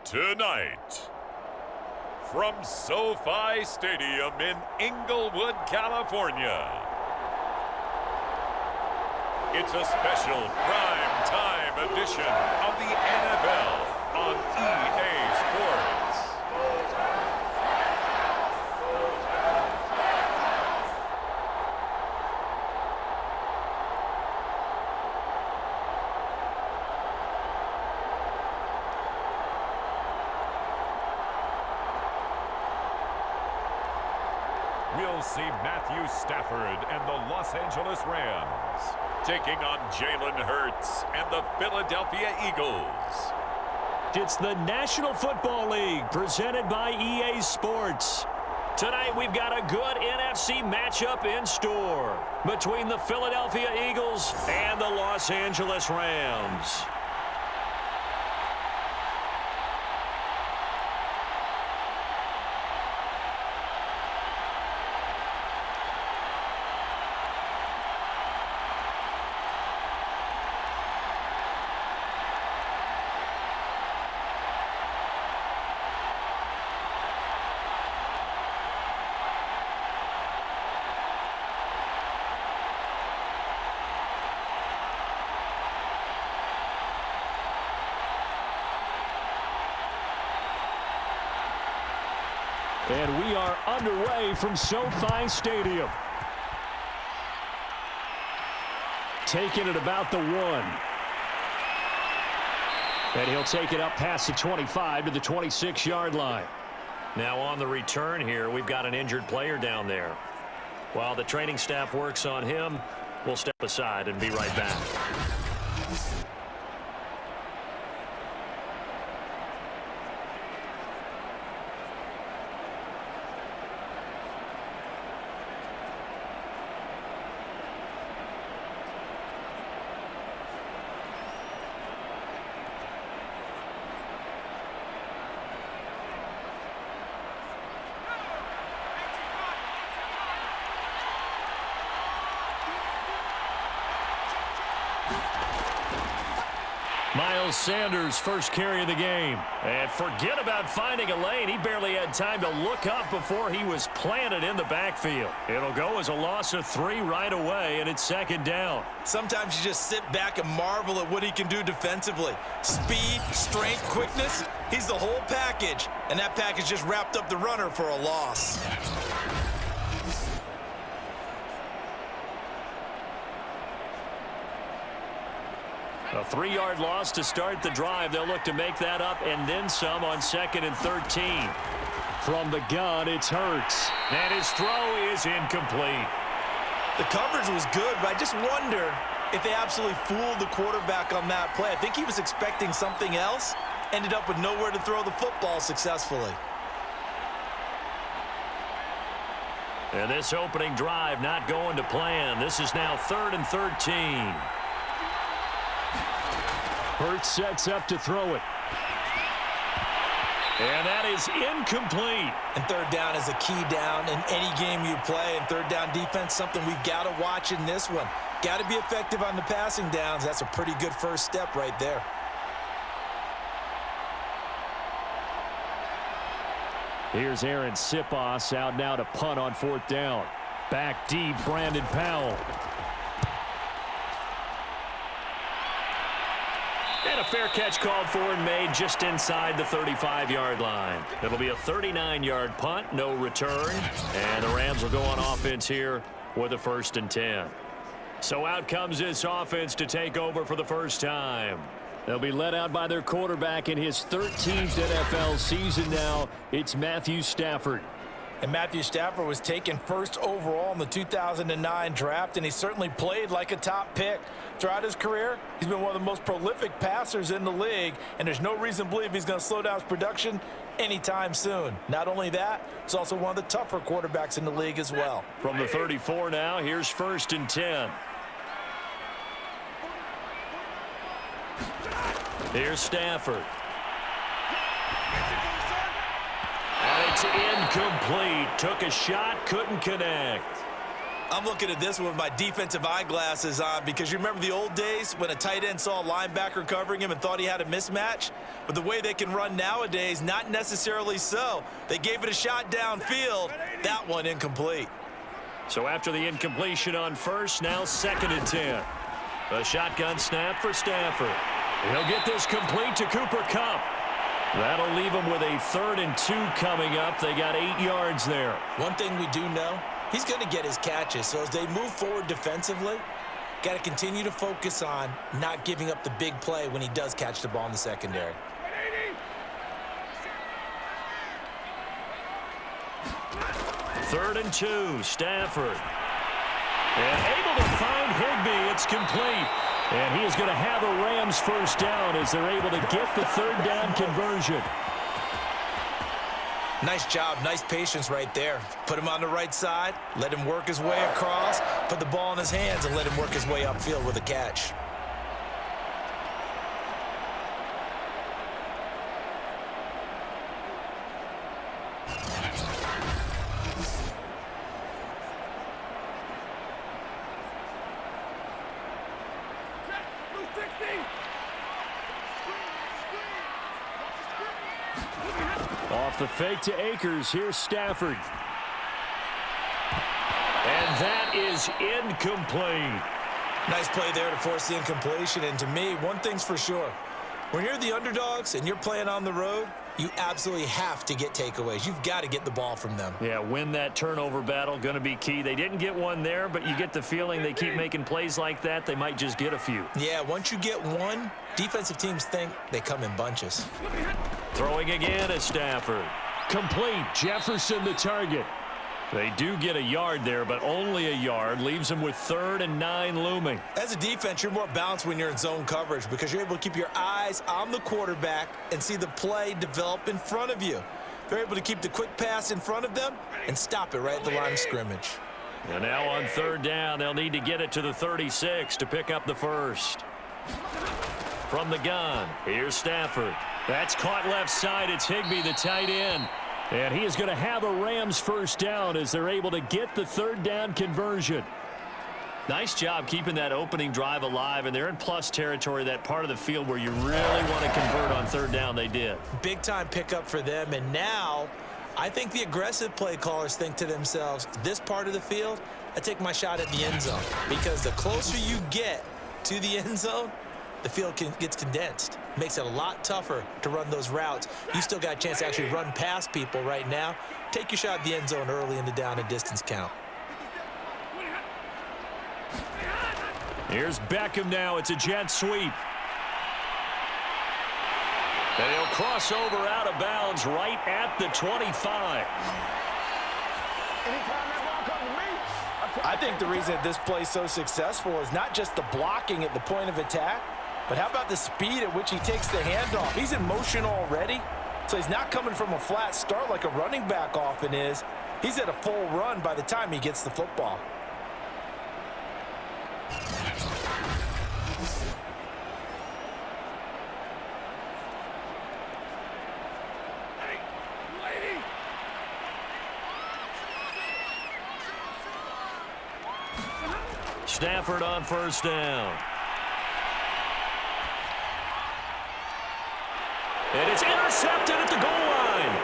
Tonight, from SoFi Stadium in Inglewood, California, it's a special prime time edition of the NFL on EA Sports. We'll see Matthew Stafford and the Los Angeles Rams taking on Jalen Hurts and the Philadelphia Eagles. It's the National Football League presented by EA Sports. Tonight we've got a good NFC matchup in store between the Philadelphia Eagles and the Los Angeles Rams. And we are underway from SoFi Stadium. Taking it about the 1. And he'll take it up past the 25 to the 26-yard line. Now on the return here, we've got an injured player down there. While the training staff works on him, we'll step aside and be right back. Miles Sanders, first carry of the game. And forget about finding a lane. He barely had time to look up before he was planted in the backfield. It'll go as a loss of 3 right away, and it's second down. Sometimes you just sit back and marvel at what he can do defensively. Speed, strength, quickness, he's the whole package. And that package just wrapped up the runner for a loss. A 3-yard loss to start the drive. They'll look to make that up and then some on 2nd and 13. From the gun, it's Hurts. And his throw is incomplete. The coverage was good, but I just wonder if they absolutely fooled the quarterback on that play. I think he was expecting something else. Ended up with nowhere to throw the football successfully. And this opening drive not going to plan. This is now 3rd and 13. Hurts sets up to throw it. And that is incomplete. And third down is a key down in any game you play. And third down defense, something we've got to watch in this one. Got to be effective on the passing downs. That's a pretty good first step right there. Here's Aaron Sipos out now to punt on 4th down. Back deep, Brandon Powell. And a fair catch called for and made just inside the 35-yard line. It'll be a 39-yard punt, no return. And the Rams will go on offense here with a 1st and 10. So out comes this offense to take over for the first time. They'll be led out by their quarterback in his 13th NFL season now. It's Matthew Stafford. And Matthew Stafford was taken first overall in the 2009 draft, and he certainly played like a top pick. Throughout his career, he's been one of the most prolific passers in the league, and there's no reason to believe he's going to slow down his production anytime soon. Not only that, he's also one of the tougher quarterbacks in the league as well. From the 34 now, here's 1st and 10. Here's Stafford. And it's incomplete. Took a shot, couldn't connect. I'm looking at this with my defensive eyeglasses on because you remember the old days when a tight end saw a linebacker covering him and thought he had a mismatch? But the way they can run nowadays, not necessarily so. They gave it a shot downfield. That one incomplete. So after the incompletion on first, now 2nd and 10. A shotgun snap for Stafford. He'll get this complete to Cooper Kupp. That'll leave him with a 3rd and 2 coming up. They got 8 yards there. One thing we do know, he's going to get his catches. So as they move forward defensively, got to continue to focus on not giving up the big play when he does catch the ball in the secondary. Third and 2, Stafford. And able to find Higbee. It's complete. And he is going to have a Rams first down as they're able to get the 3rd down conversion. Nice job, nice patience right there. Put him on the right side, let him work his way across, put the ball in his hands, and let him work his way upfield with a catch. Off the fake to Akers, here's Stafford. And that is incomplete. Nice play there to force the incompletion, and to me, one thing's for sure. When you're the underdogs and you're playing on the road, you absolutely have to get takeaways. You've got to get the ball from them. Yeah, win that turnover battle, going to be key. They didn't get one there, but you get the feeling they keep making plays like that, they might just get a few. Yeah, once you get one, defensive teams think they come in bunches. Throwing again is Stafford. Complete. Jefferson the target. They do get a yard there, but only a yard. Leaves them with 3rd and 9 looming. As a defense, you're more balanced when you're in zone coverage because you're able to keep your eyes on the quarterback and see the play develop in front of you. They're able to keep the quick pass in front of them and stop it right at the line of scrimmage. And now on 3rd down, they'll need to get it to the 36 to pick up the first. From the gun, here's Stafford. That's caught left side. It's Higbee, the tight end. And he is going to have a Rams first down as they're able to get the 3rd down conversion. Nice job keeping that opening drive alive, and they're in plus territory, that part of the field where you really want to convert on 3rd down. They did. Big-time pickup for them, and now I think the aggressive play callers think to themselves, this part of the field, I take my shot at the end zone, because the closer you get to the end zone, the field gets condensed. Makes it a lot tougher to run those routes. You still got a chance to actually run past people right now. Take your shot at the end zone early in the down and distance count. Here's Beckham now. It's a jet sweep. And he'll cross over out of bounds right at the 25. I think the reason that this play is so successful is not just the blocking at the point of attack, but how about the speed at which he takes the handoff? He's in motion already, so he's not coming from a flat start like a running back often is. He's at a full run by the time he gets the football. Stafford on 1st down. And it's intercepted at the goal line.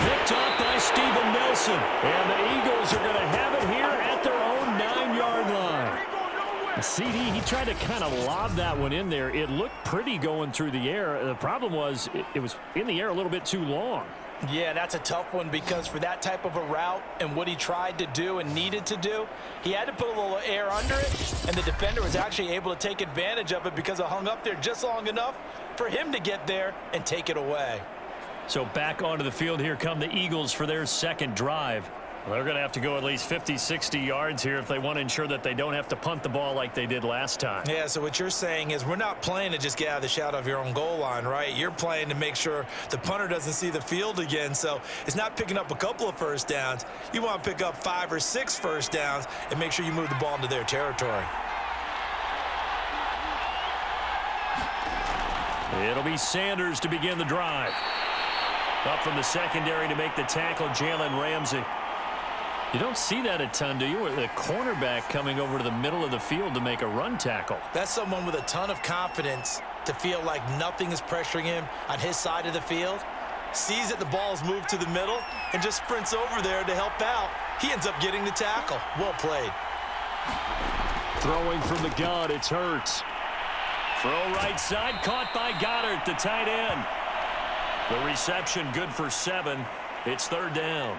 Picked off by Steven Nelson. And the Eagles are going to have it here at their own 9-yard line. CD, he tried to kind of lob that one in there. It looked pretty going through the air. The problem was it was in the air a little bit too long. Yeah, that's a tough one because for that type of a route and what he tried to do and needed to do, he had to put a little air under it, and the defender was actually able to take advantage of it because it hung up there just long enough for him to get there and take it away. So back onto the field here come the Eagles for their 2nd drive. They're going to have to go at least 50, 60 yards here if they want to ensure that they don't have to punt the ball like they did last time. Yeah, so what you're saying is we're not playing to just get out of the shadow of your own goal line, right? You're playing to make sure the punter doesn't see the field again. So it's not picking up a couple of first downs. You want to pick up 5 or 6 first downs and make sure you move the ball into their territory. It'll be Sanders to begin the drive. Up from the secondary to make the tackle, Jalen Ramsey. You don't see that a ton, do you? With the cornerback coming over to the middle of the field to make a run tackle. That's someone with a ton of confidence to feel like nothing is pressuring him on his side of the field. Sees that the ball's moved to the middle and just sprints over there to help out. He ends up getting the tackle. Well played. Throwing from the gun, it's Hurts. Throw right side, caught by Goddard, the tight end. The reception good for 7. It's third down.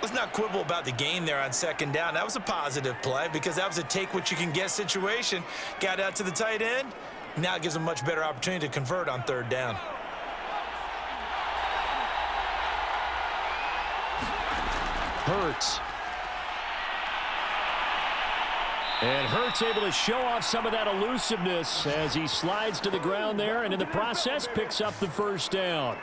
Let's not quibble about the gain there on second down. That was a positive play because that was a take-what-you-can-get situation. Got out to the tight end. Now it gives him a much better opportunity to convert on third down. Hurts. And Hurts able to show off some of that elusiveness as he slides to the ground there and in the process picks up the first down.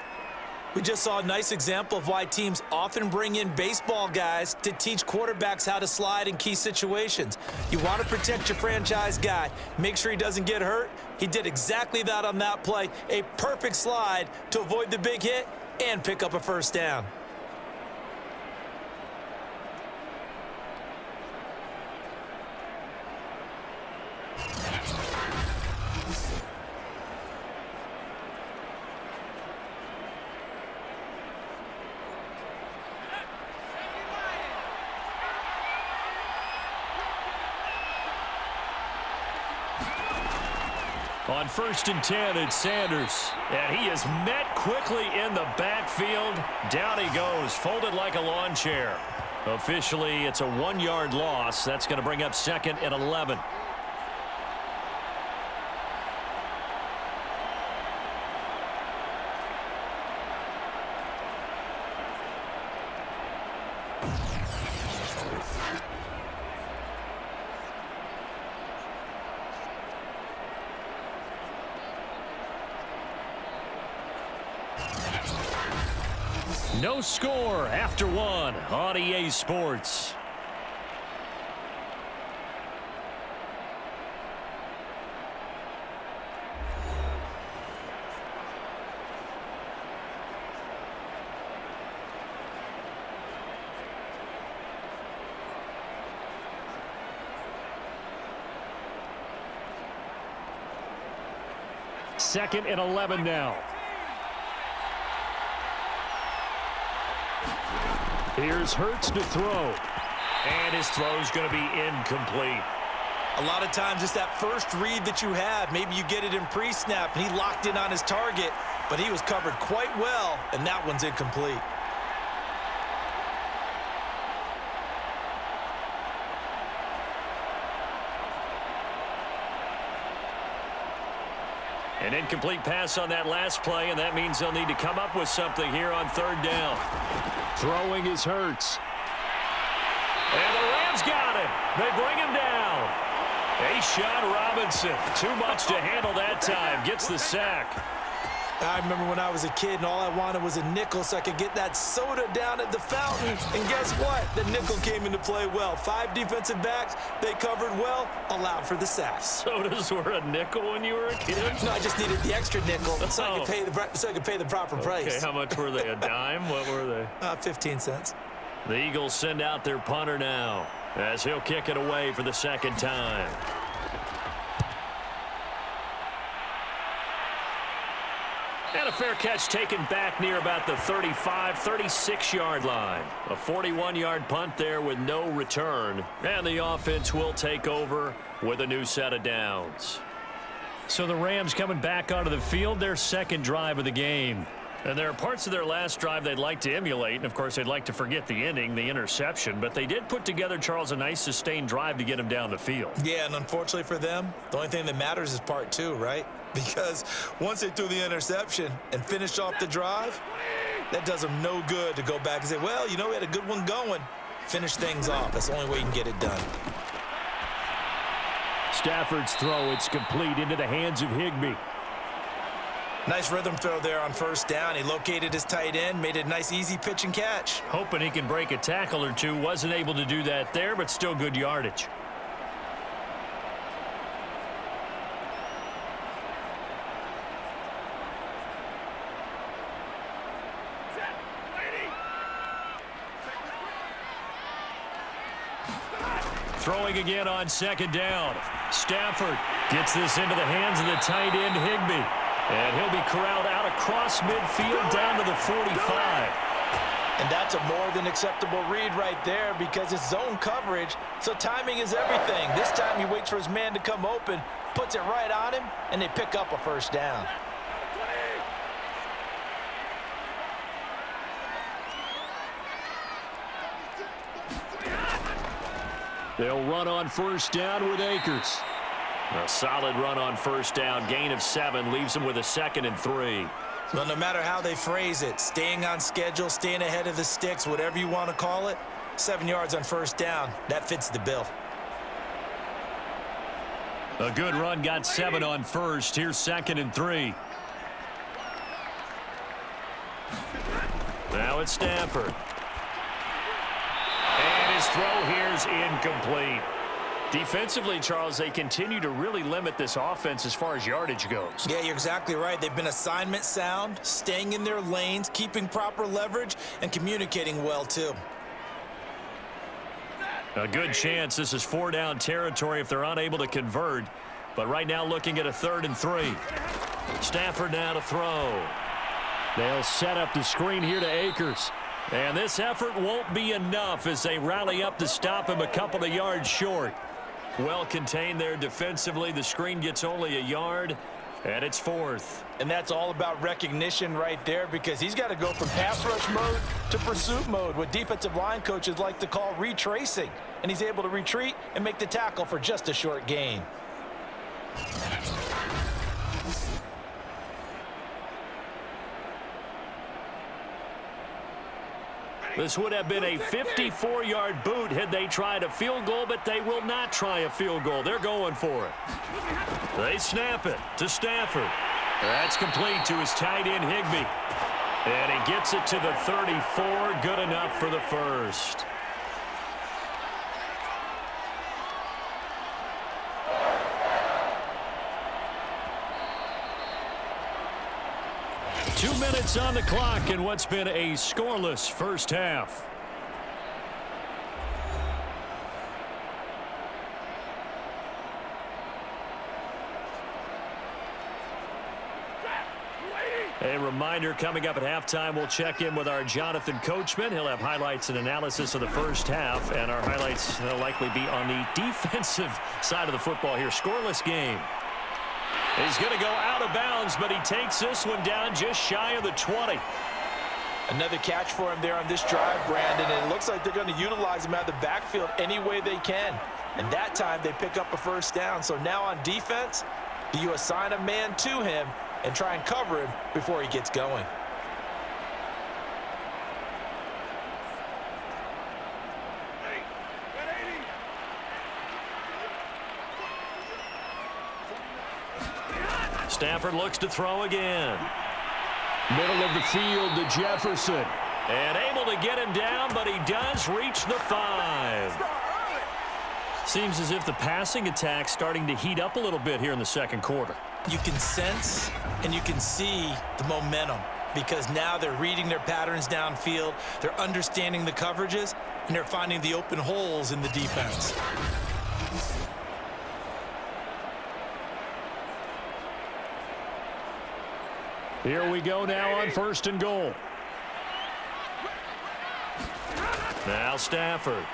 We just saw a nice example of why teams often bring in baseball guys to teach quarterbacks how to slide in key situations. You want to protect your franchise guy. Make sure he doesn't get hurt. He did exactly that on that play. A perfect slide to avoid the big hit and pick up a first down. On 1st and 10, it's Sanders. And he is met quickly in the backfield. Down he goes, folded like a lawn chair. Officially, it's a 1-yard loss. That's going to bring up 2nd and 11. No score after 1 on EA Sports. Second and 11 now. Here's Hurts to throw. And his throw's going to be incomplete. A lot of times it's that first read that you have. Maybe you get it in pre-snap and he locked in on his target, but he was covered quite well, and that one's incomplete. An incomplete pass on that last play, and that means they'll need to come up with something here on third down. Throwing is Hurts. And the Rams got him. They bring him down. A'Shawn Robinson, too much to handle that time, gets the sack. I remember when I was a kid and all I wanted was a nickel so I could get that soda down at the fountain. And guess what? The nickel came into play well. 5 defensive backs, they covered well, allowed for the sack. Sodas were a nickel when you were a kid? No, I just needed the extra nickel so I could pay the proper price. Okay, how much were they? A dime? What were they? 15 cents. The Eagles send out their punter now as he'll kick it away for the second time. And a fair catch taken back near about the 35, 36-yard line. A 41-yard punt there with no return. And the offense will take over with a new set of downs. So the Rams coming back onto the field, their second drive of the game. And there are parts of their last drive they'd like to emulate. And, of course, they'd like to forget the ending, the interception. But they did put together, Charles, a nice sustained drive to get him down the field. Yeah, and unfortunately for them, the only thing that matters is part 2, right? Because once they threw the interception and finished off the drive, that does them no good to go back and say, well, you know, we had a good one going. Finish things off. That's the only way you can get it done. Stafford's throw, it's complete into the hands of Higbee. Nice rhythm throw there on first down. He located his tight end, made it a nice, easy pitch and catch. Hoping he can break a tackle or two. Wasn't able to do that there, but still good yardage. Throwing again on second down. Stafford gets this into the hands of the tight end, Higbee. And he'll be corralled out across midfield down to the 45. And that's a more than acceptable read right there because it's zone coverage, so timing is everything. This time he waits for his man to come open, puts it right on him, and they pick up a first down. They'll run on first down with Akers. A solid run on first down. Gain of 7 leaves them with a 2nd and 3. Well, no matter how they phrase it, staying on schedule, staying ahead of the sticks, whatever you want to call it, 7 yards on first down, that fits the bill. A good run, got 7 on first. Here's 2nd and 3. Now it's Stafford. And his throw here's incomplete. Defensively, Charles, they continue to really limit this offense as far as yardage goes. Yeah, you're exactly right. They've been assignment sound, staying in their lanes, keeping proper leverage, and communicating well, too. A good chance this is 4-down territory if they're unable to convert. But right now looking at a 3rd and 3. Stafford now to throw. They'll set up the screen here to Akers. And this effort won't be enough as they rally up to stop him a couple of yards short. Well contained there defensively. The screen gets only a yard, and it's 4th. And that's all about recognition right there because he's got to go from pass rush mode to pursuit mode, what defensive line coaches like to call retracing. And he's able to retreat and make the tackle for just a short gain. This would have been a 54-yard boot had they tried a field goal, but they will not try a field goal. They're going for it. They snap it to Stafford. That's complete to his tight end, Higbee. And he gets it to the 34. Good enough for the first. Two minutes on the clock in what's been a scoreless first half. A reminder, coming up at halftime, we'll check in with our Jonathan Coachman. He'll have highlights and analysis of the first half, and our highlights will likely be on the defensive side of the football here. Scoreless game. He's going to go out of bounds, but he takes this one down just shy of the 20. Another catch for him there on this drive, Brandon, and it looks like they're going to utilize him out of the backfield any way they can. And that time they pick up a first down. So now on defense, do you assign a man to him and try and cover him before he gets going? Stafford looks to throw again. Middle of the field to Jefferson. And able to get him down, but he does reach the 5. Seems as if the passing attack's starting to heat up a little bit here in the second quarter. You can sense and you can see the momentum because now they're reading their patterns downfield, they're understanding the coverages, and they're finding the open holes in the defense. Here we go now on 1st and goal. Now Stafford.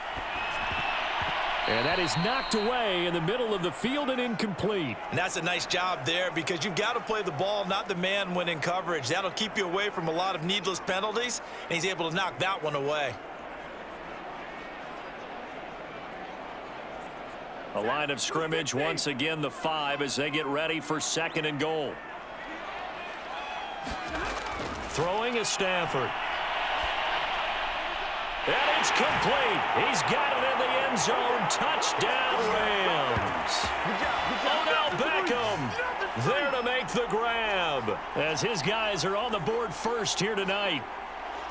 And that is knocked away in the middle of the field and incomplete. And that's a nice job there because you've got to play the ball, not the man when in coverage. That'll keep you away from a lot of needless penalties, and he's able to knock that one away. A line of scrimmage, once again the 5 as they get ready for 2nd and goal. Throwing is Stafford. And it's complete. He's got it in the end zone. Touchdown, Rams. Odell Beckham there to make the grab as his guys are on the board first here tonight.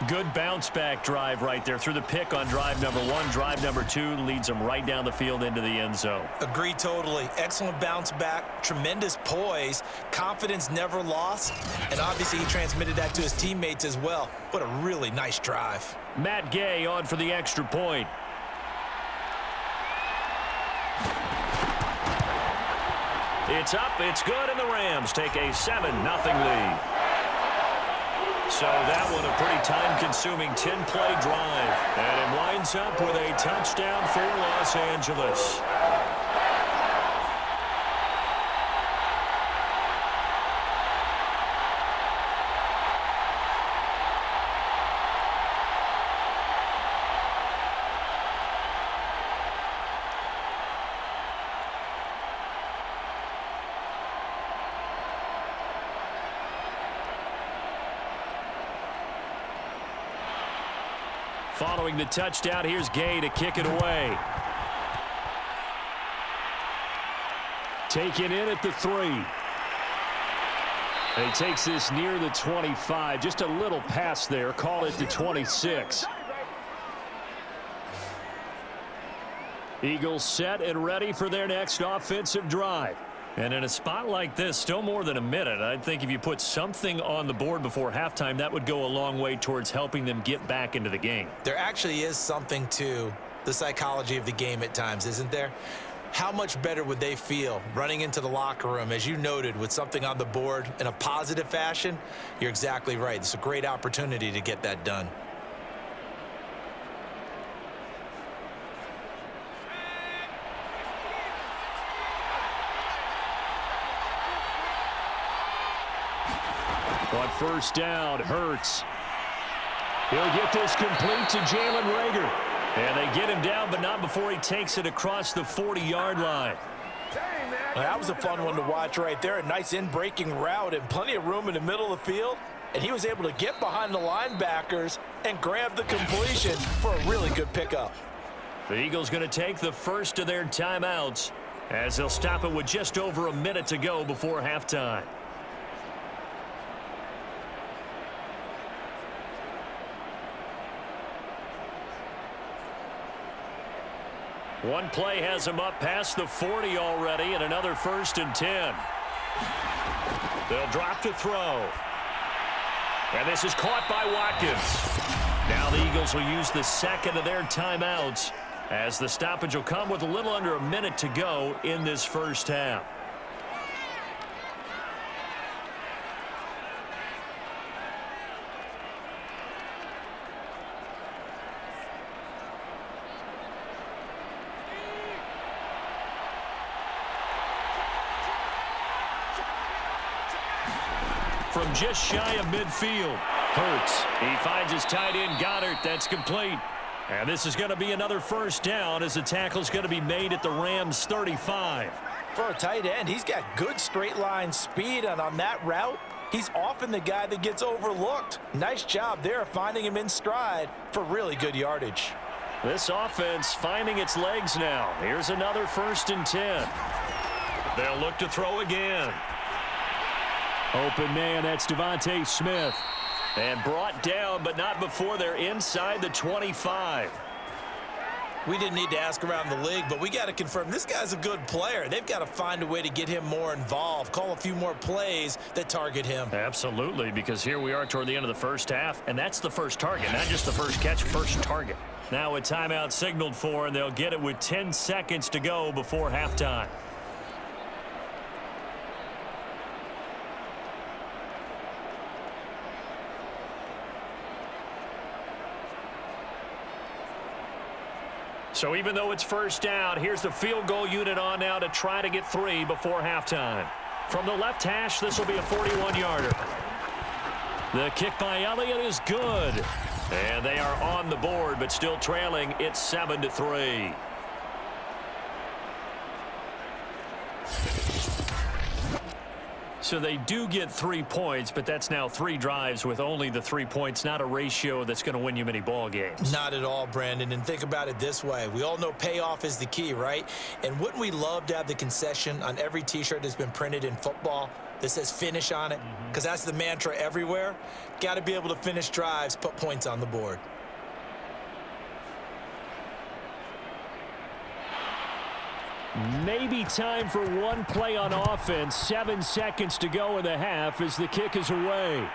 Good bounce-back drive right there through the pick on drive number 1. Drive number 2 leads them right down the field into the end zone. Agree totally. Excellent bounce back, tremendous poise, confidence never lost, and obviously he transmitted that to his teammates as well. What a really nice drive. Matt Gay on for the extra point. It's up, it's good, and the Rams take a 7-0 lead. So that one a pretty time-consuming 10-play drive. And it winds up with a touchdown for Los Angeles. Following the touchdown, here's Gay to kick it away. Taken in at the 3. And he takes this near the 25. Just a little pass there. Call it the 26. Eagles set and ready for their next offensive drive. And in a spot like this, still more than a minute, I think if you put something on the board before halftime, that would go a long way towards helping them get back into the game. There actually is something to the psychology of the game at times, isn't there? How much better would they feel running into the locker room, as you noted, with something on the board in a positive fashion? You're exactly right. It's a great opportunity to get that done. On first down, Hurts. He'll get this complete to Jalen Reagor. And they get him down, but not before he takes it across the 40-yard line. Well, that was a fun one to watch right there. A nice in-breaking route and plenty of room in the middle of the field. And he was able to get behind the linebackers and grab the completion for a really good pickup. The Eagles going to take the first of their timeouts as they'll stop it with just over a minute to go before halftime. One play has him up past the 40 already, and another 1st and 10. They'll drop to throw. And this is caught by Watkins. Now the Eagles will use the second of their timeouts as the stoppage will come with a little under a minute to go in this first half. From just shy of midfield, Hurts. He finds his tight end, Goddard. That's complete. And this is going to be another first down as the tackle is going to be made at the Rams' 35. For a tight end, he's got good straight line speed, and on that route, he's often the guy that gets overlooked. Nice job there finding him in stride for really good yardage. This offense finding its legs now. Here's another 1st and 10. They'll look to throw again. Open man, that's Devontae Smith. And brought down, but not before they're inside the 25. We didn't need to ask around the league, but we got to confirm this guy's a good player. They've got to find a way to get him more involved, call a few more plays that target him. Absolutely, because here we are toward the end of the first half, and that's the first target, not just the first catch, first target. Now a timeout signaled for, and they'll get it with 10 seconds to go before halftime. So even though it's first down, here's the field goal unit on now to try to get 3 before halftime. From the left hash, this will be a 41-yarder. The kick by Elliott is good. And they are on the board, but still trailing. It's 7-3. So they do get 3 points, but that's now 3 drives with only the 3 points, not a ratio that's going to win you many ball games. Not at all, Brandon. And think about it this way. We all know payoff is the key, right? And wouldn't we love to have the concession on every T-shirt that's been printed in football that says finish on it? Because that's the mantra everywhere. Got to be able to finish drives, put points on the board. Maybe time for one play on offense. 7 seconds to go in the half as the kick is away.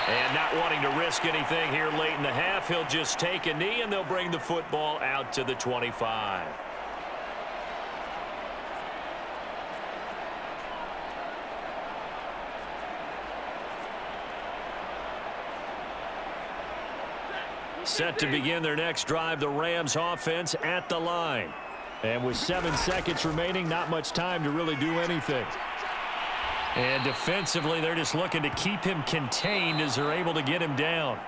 And not wanting to risk anything here late in the half, he'll just take a knee and they'll bring the football out to the 25. Set to begin their next drive, the Rams offense at the line. And with 7 seconds remaining, not much time to really do anything. And defensively, they're just looking to keep him contained as they're able to get him down.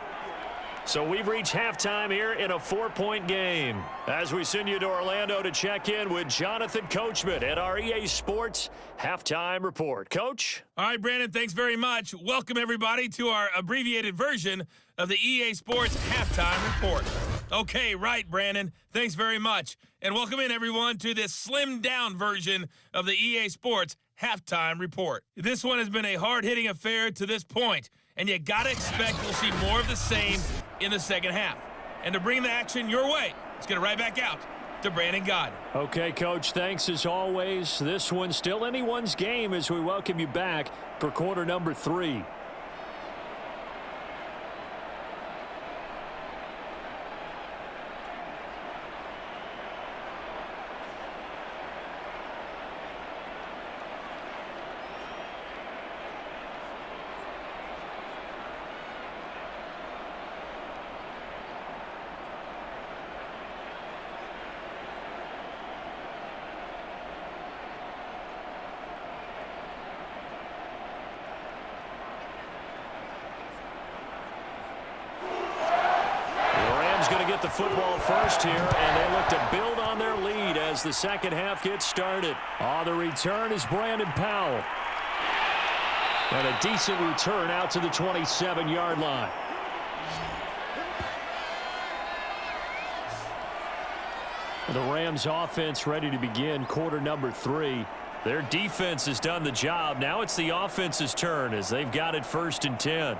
So we've reached halftime here in a 4-point game. As we send you to Orlando to check in with Jonathan Coachman at our EA Sports Halftime Report. Coach? All right, Brandon, thanks very much. Welcome, everybody, to our abbreviated version of the EA Sports Halftime Report. Okay, right, Brandon. Thanks very much. And welcome in, everyone, to this slimmed-down version of the EA Sports Halftime Report. This one has been a hard-hitting affair to this point, and you got to expect we'll see more of the same in the second half. And to bring the action your way, let's get it right back out to Brandon Gaudin. Okay, Coach, thanks as always. This one's still anyone's game as we welcome you back for quarter number 3. Going to get the football first here, and they look to build on their lead as the second half gets started. On the return is Brandon Powell. And a decent return out to the 27-yard line. The Rams offense ready to begin quarter number 3. Their defense has done the job. Now it's the offense's turn as they've got it 1st and 10.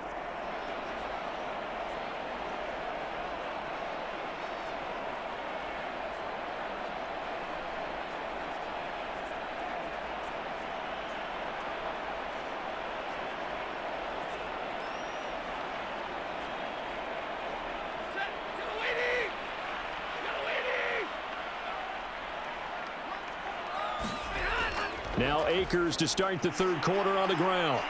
Now Akers to start the third quarter on the ground.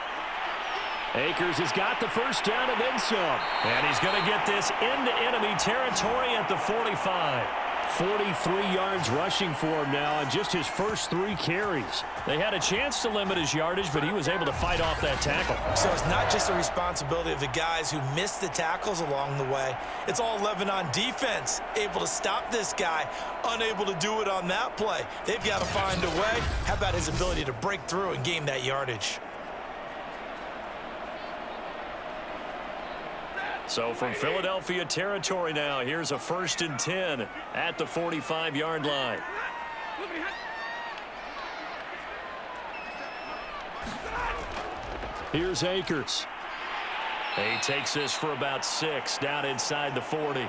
Akers has got the first down and then some. And he's going to get this into enemy territory at the 45. 43 yards rushing for him now on just his first 3 carries. They had a chance to limit his yardage, but he was able to fight off that tackle. So it's not just the responsibility of the guys who missed the tackles along the way. It's all 11 on defense, able to stop this guy, unable to do it on that play. They've got to find a way. How about his ability to break through and gain that yardage? So from Philadelphia territory now, here's a 1st and 10 at the 45-yard line. Here's Akers. He takes this for about 6 down inside the 40.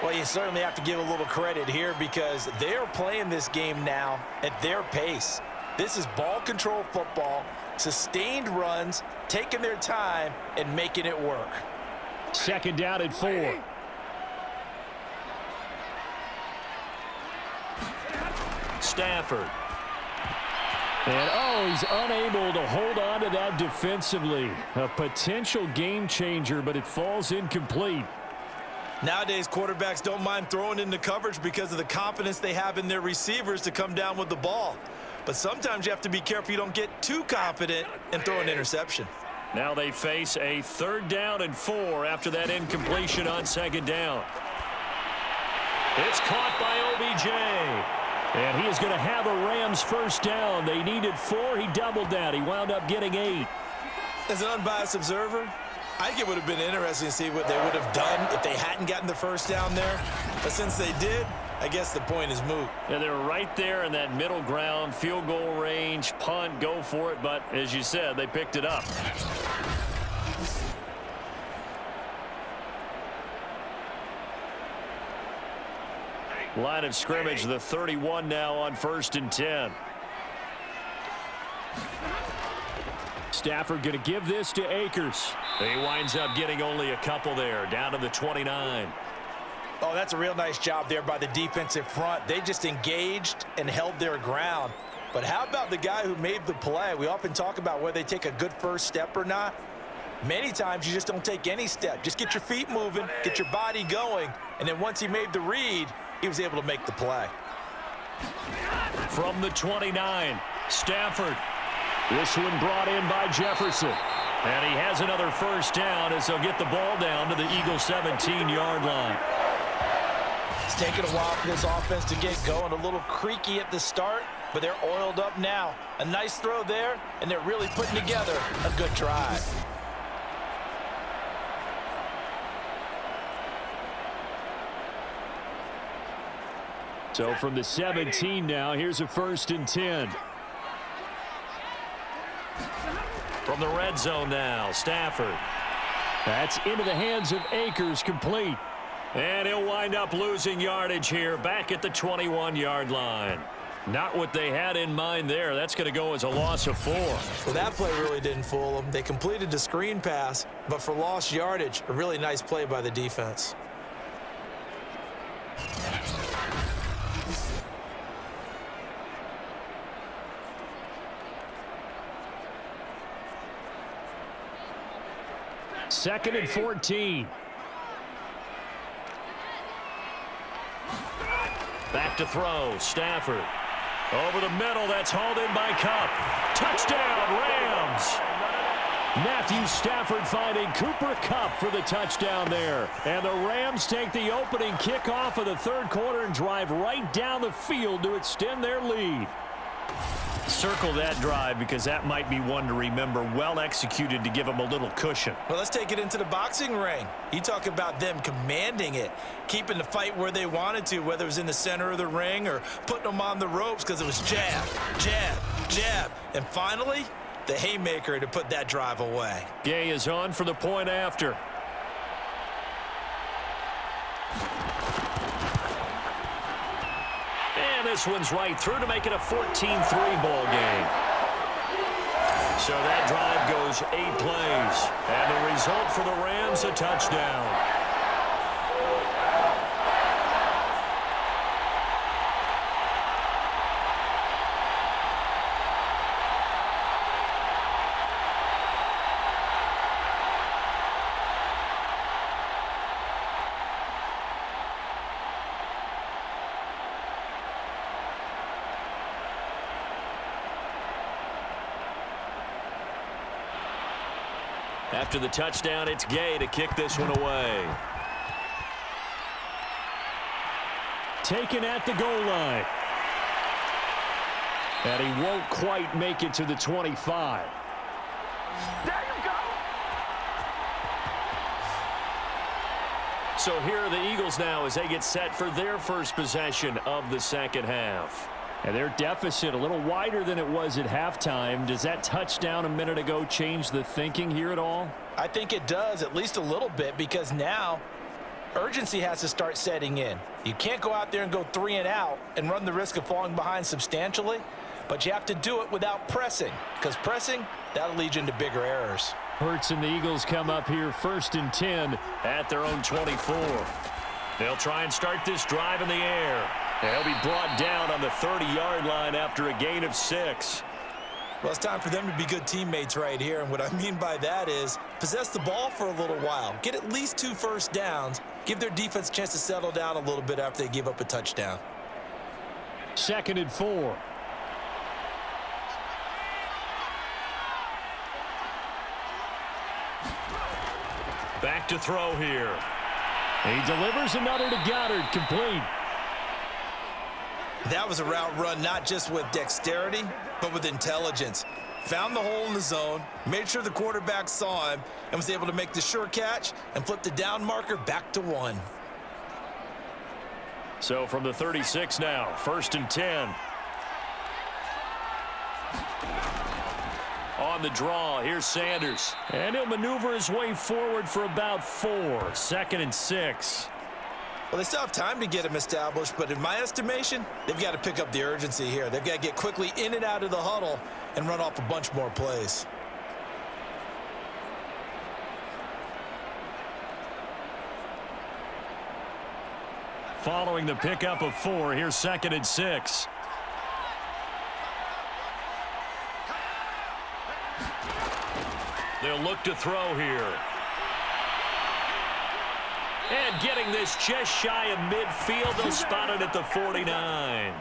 Well, you certainly have to give a little credit here because they're playing this game now at their pace. This is ball control football, sustained runs, taking their time, and making it work. 2nd down and 4. Stafford. And, he's unable to hold on to that defensively. A potential game changer, but it falls incomplete. Nowadays, quarterbacks don't mind throwing into coverage because of the confidence they have in their receivers to come down with the ball. But sometimes you have to be careful you don't get too confident and throw an interception. Now they face a 3rd down and 4 after that incompletion on 2nd down. It's caught by OBJ. And he is going to have a Rams first down. They needed 4. He doubled that. He wound up getting 8. As an unbiased observer, I think it would have been interesting to see what they would have done if they hadn't gotten the first down there. But since they did, I guess the point is moot. Yeah, they're right there in that middle ground, field goal range, punt, go for it. But as you said, they picked it up. Line of scrimmage, the 31 now on 1st and 10. Stafford going to give this to Akers. He winds up getting only a couple there, down to the 29. Oh, that's a real nice job there by the defensive front. They just engaged and held their ground. But how about the guy who made the play? We often talk about whether they take a good first step or not. Many times you just don't take any step. Just get your feet moving, get your body going, and then once he made the read, he was able to make the play. From the 29, Stafford. This one brought in by Jefferson. And he has another first down as they'll get the ball down to the Eagles' 17-yard line. It's taken a while for this offense to get going. A little creaky at the start, but they're oiled up now. A nice throw there, and they're really putting together a good drive. So from the 17 now, here's a 1st and 10. From the red zone now, Stafford. That's into the hands of Akers, complete. And he'll wind up losing yardage here back at the 21-yard line. Not what they had in mind there. That's going to go as a loss of 4. Well, that play really didn't fool them. They completed the screen pass, but for lost yardage, a really nice play by the defense. Second and 14. Back to throw, Stafford. Over the middle, that's hauled in by Kupp. Touchdown, Rams! Matthew Stafford finding Cooper Kupp for the touchdown there. And the Rams take the opening kickoff of the third quarter and drive right down the field to extend their lead. Circle that drive because that might be one to remember. Well executed to give them a little cushion. Well, let's take it into the boxing ring. You talk about them commanding it, keeping the fight where they wanted to, whether it was in the center of the ring or putting them on the ropes because it was jab, jab, jab. And finally, the haymaker to put that drive away. Gay is on for the point after. And this one's right through to make it a 14-3 ball game. So that drive goes 8 plays. And the result for the Rams, a touchdown. After the touchdown, it's Gay to kick this one away. Taken at the goal line. And he won't quite make it to the 25. There you go. So here are the Eagles now as they get set for their first possession of the second half. And their deficit a little wider than it was at halftime. Does that touchdown a minute ago change the thinking here at all? I think it does, at least a little bit, because now urgency has to start setting in. You can't go out there and go 3 and out and run the risk of falling behind substantially, but you have to do it without pressing, because pressing, that'll lead you into bigger errors. Hurts and the Eagles come up here 1st and 10 at their own 24. They'll try and start this drive in the air. And he'll be brought down on the 30-yard line after a gain of 6. Well, it's time for them to be good teammates right here, and what I mean by that is possess the ball for a little while, get at least 2 first downs, give their defense a chance to settle down a little bit after they give up a touchdown. 2nd and 4. Back to throw here. He delivers another to Goddard, complete. That was a route run not just with dexterity, but with intelligence. Found the hole in the zone, made sure the quarterback saw him, and was able to make the sure catch and flip the down marker back to 1. So from the 36 now, 1st and 10. On the draw, here's Sanders. And he'll maneuver his way forward for about 4. 2nd and 6. Well, they still have time to get him established, but in my estimation, they've got to pick up the urgency here. They've got to get quickly in and out of the huddle and run off a bunch more plays. Following the pickup of 4, here's 2nd and 6. They'll look to throw here. And getting this just shy of midfield, they'll spot it at the 49.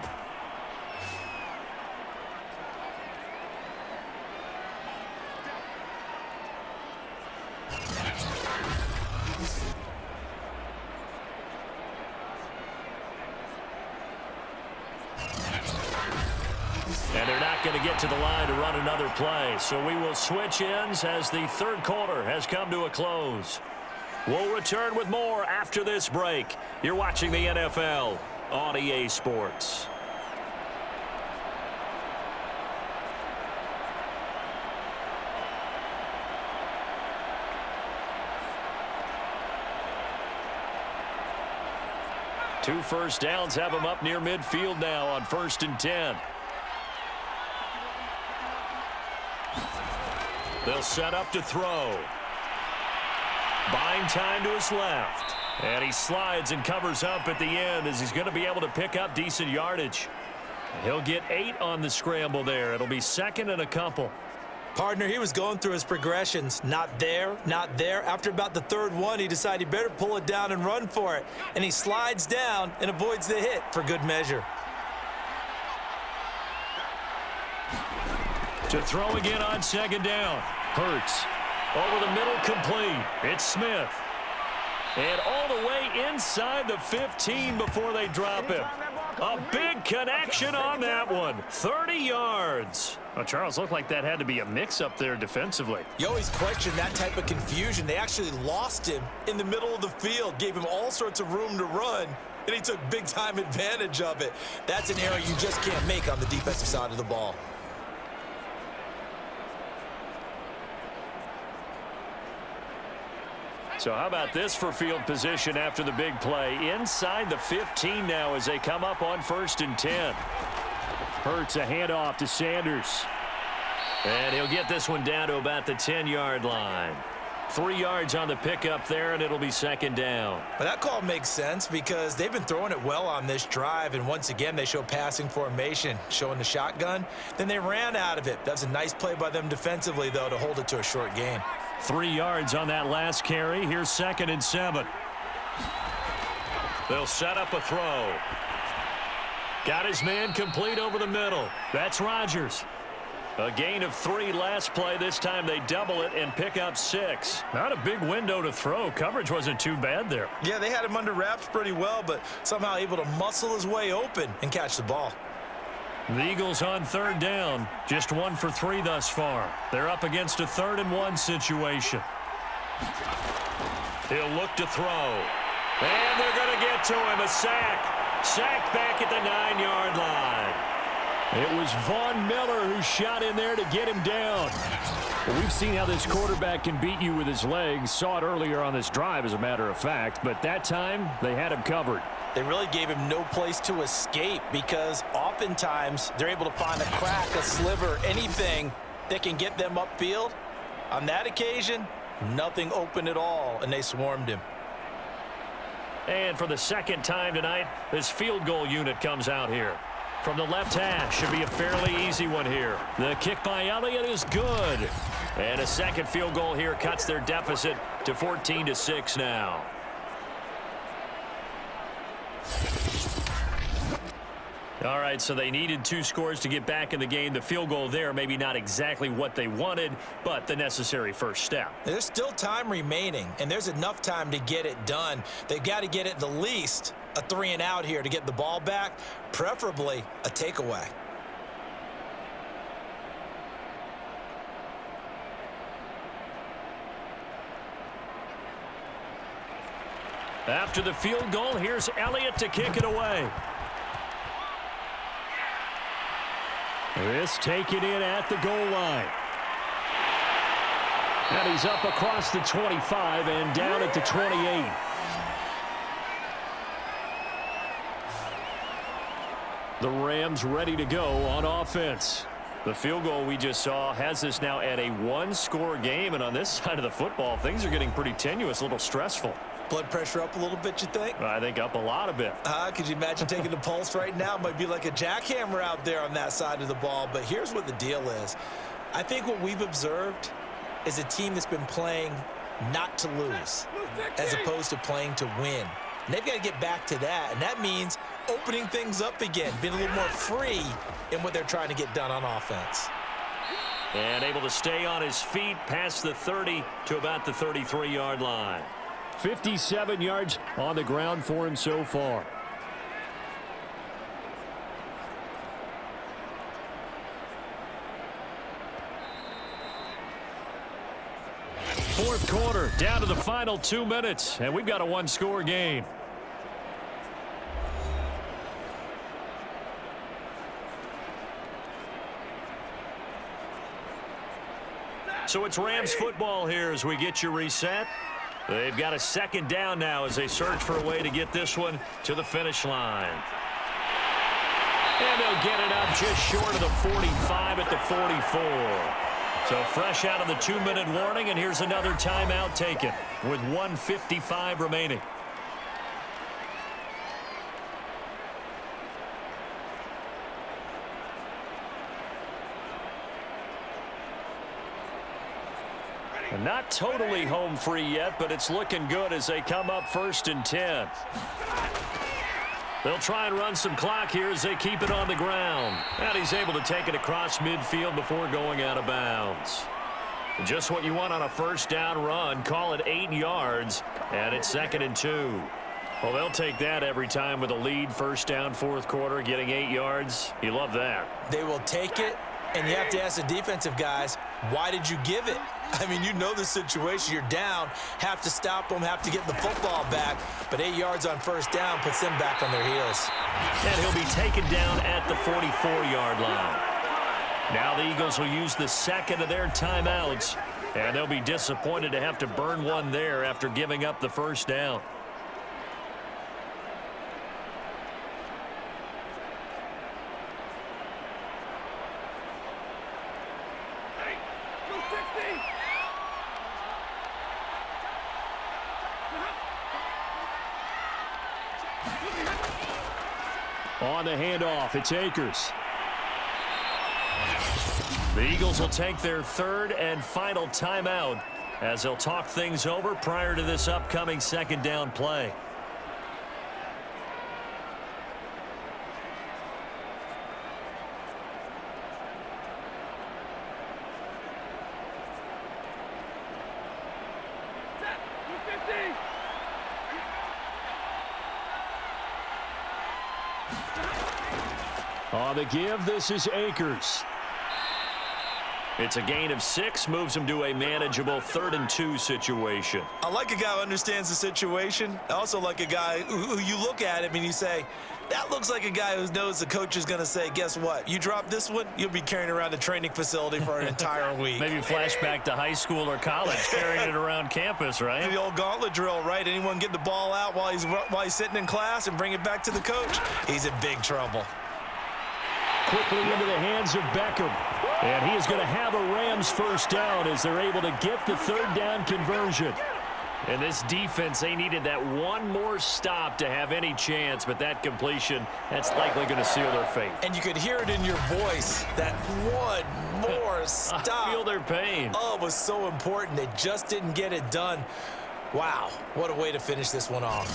And they're not going to get to the line to run another play. So we will switch ends as the third quarter has come to a close. We'll return with more after this break. You're watching the NFL on EA Sports. Two first downs have them up near midfield now on 1st and 10. They'll set up to throw. Buying time to his left. And he slides and covers up at the end as he's going to be able to pick up decent yardage. He'll get 8 on the scramble there. It'll be 2nd and a couple. Partner, he was going through his progressions. Not there, not there. After about the third one, he decided he better pull it down and run for it. And he slides down and avoids the hit for good measure. To throw again on 2nd down. Hurts. Over the middle, complete. It's Smith. And all the way inside the 15 before they drop him. A big connection on that one. 30 yards. Well, Charles, looked like that had to be a mix-up there defensively. You always question that type of confusion. They actually lost him in the middle of the field, gave him all sorts of room to run, and he took big-time advantage of it. That's an error you just can't make on the defensive side of the ball. So how about this for field position after the big play? Inside the 15 now as they come up on 1st and 10. Hurts a handoff to Sanders. And he'll get this one down to about the 10-yard line. 3 yards on the pickup there, and it'll be 2nd down. But that call makes sense because they've been throwing it well on this drive, and once again they show passing formation, showing the shotgun. Then they ran out of it. That's a nice play by them defensively, though, to hold it to a short gain. 3 yards on that last carry. Here's 2nd and 7. They'll set up a throw. Got his man complete over the middle. That's Rodgers. A gain of 3 last play. This time they double it and pick up 6. Not a big window to throw. Coverage wasn't too bad there. Yeah, they had him under wraps pretty well, but somehow able to muscle his way open and catch the ball. The Eagles on 3rd down. Just 1 for 3 thus far. They're up against a 3rd and 1 situation. He'll look to throw. And they're going to get to him. A sack. Sacked back at the 9-yard line. It was Von Miller who shot in there to get him down. Well, we've seen how this quarterback can beat you with his legs. Saw it earlier on this drive, as a matter of fact. But that time, they had him covered. They really gave him no place to escape because oftentimes they're able to find a crack, a sliver, anything that can get them upfield. On that occasion, nothing open at all, and they swarmed him. And for the 2nd time tonight, this field goal unit comes out here. From the left hash, should be a fairly easy one here. The kick by Elliott is good. And a 2nd field goal here cuts their deficit to 14-6 now. All right, so they needed 2 scores to get back in the game. The field goal there, maybe not exactly what they wanted, but the necessary first step. There's still time remaining, and there's enough time to get it done. They've got to get at the least a 3 and out here to get the ball back, preferably a takeaway. After the field goal, here's Elliott to kick it away. This taken in at the goal line. And he's up across the 25 and down at the 28. The Rams ready to go on offense. The field goal we just saw has us now at a 1-score game, and on this side of the football, things are getting pretty tenuous, a little stressful. Blood pressure up a little bit, you think? I think up a lot a bit. Could you imagine taking the pulse right now? It might be like a jackhammer out there on that side of the ball. But here's what the deal is. I think what we've observed is a team that's been playing not to lose as opposed to playing to win. And they've got to get back to that, and that means opening things up again, being a little more free in what they're trying to get done on offense. And able to stay on his feet past the 30 to about the 33-yard line. 57 yards on the ground for him so far. Fourth quarter, down to the final 2 minutes, and we've got a one-score game. So it's Rams football here as we get you reset. They've got a second down now as they search for a way to get this one to the finish line. And they'll get it up just short of the 45 at the 44. So fresh out of the 2-minute warning, and here's another timeout taken with 1:55 remaining. And not totally home free yet, but it's looking good as they come up 1st and 10. They'll try and run some clock here as they keep it on the ground. And he's able to take it across midfield before going out of bounds. Just what you want on a first down run. Call it 8 yards, and it's 2nd and 2. Well, they'll take that every time with a lead. First down, fourth quarter, getting 8 yards. You love that. They will take it, and you have to ask the defensive guys, why did you give it? I mean, you know the situation. You're down, have to stop them, have to get the football back. But 8 yards on first down puts them back on their heels. And he'll be taken down at the 44-yard line. Now the Eagles will use the second of their timeouts. And they'll be disappointed to have to burn one there after giving up the first down. On the handoff, it's Akers. The Eagles will take their third and final timeout as they'll talk things over prior to this upcoming second down play. On the give, this is Akers. It's a gain of 6, moves him to a manageable 3rd and 2 situation. I like a guy who understands the situation. I also like a guy who you look at him and you say, that looks like a guy who knows the coach is going to say, guess what? You drop this one, you'll be carrying around a training facility for an entire week. Maybe flashback to high school or college, carrying it around campus, right? The old gauntlet drill, right? Anyone get the ball out while he's sitting in class and bring it back to the coach? He's in big trouble. Quickly into the hands of Beckham. And he is going to have a Rams first down as they're able to get the third down conversion. And this defense, they needed that one more stop to have any chance, but that completion, that's likely going to seal their fate. And you could hear it in your voice, that one more stop. I feel their pain. Oh, it was so important. They just didn't get it done. Wow, what a way to finish this one off.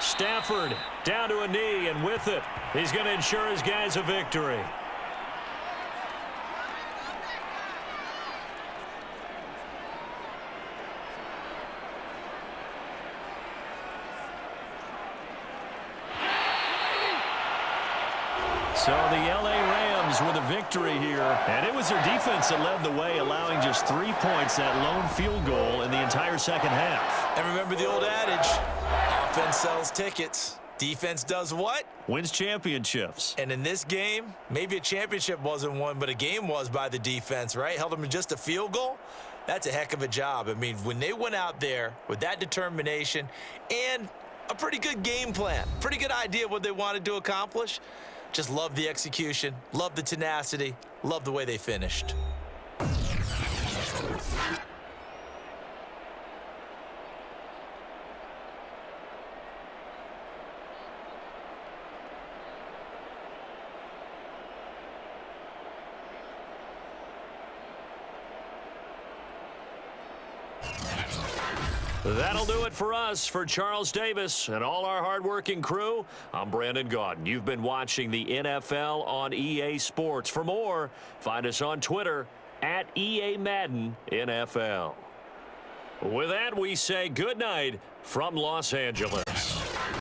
Stafford down to a knee, and with it, he's going to ensure his guys a victory. So the LA Rams with a victory here. And it was their defense that led the way, allowing just 3 points, that lone field goal in the entire second half. And remember the old adage, offense sells tickets. Defense does what? Wins championships. And in this game, maybe a championship wasn't won, but a game was by the defense, right? Held them to just a field goal. That's a heck of a job. I mean, when they went out there with that determination and a pretty good game plan, pretty good idea what they wanted to accomplish, just love the execution, love the tenacity, love the way they finished. That'll do it for us. For Charles Davis and all our hardworking crew, I'm Brandon Gaudin. You've been watching the NFL on EA Sports. For more, find us on Twitter at EA Madden NFL. With that, we say good night from Los Angeles.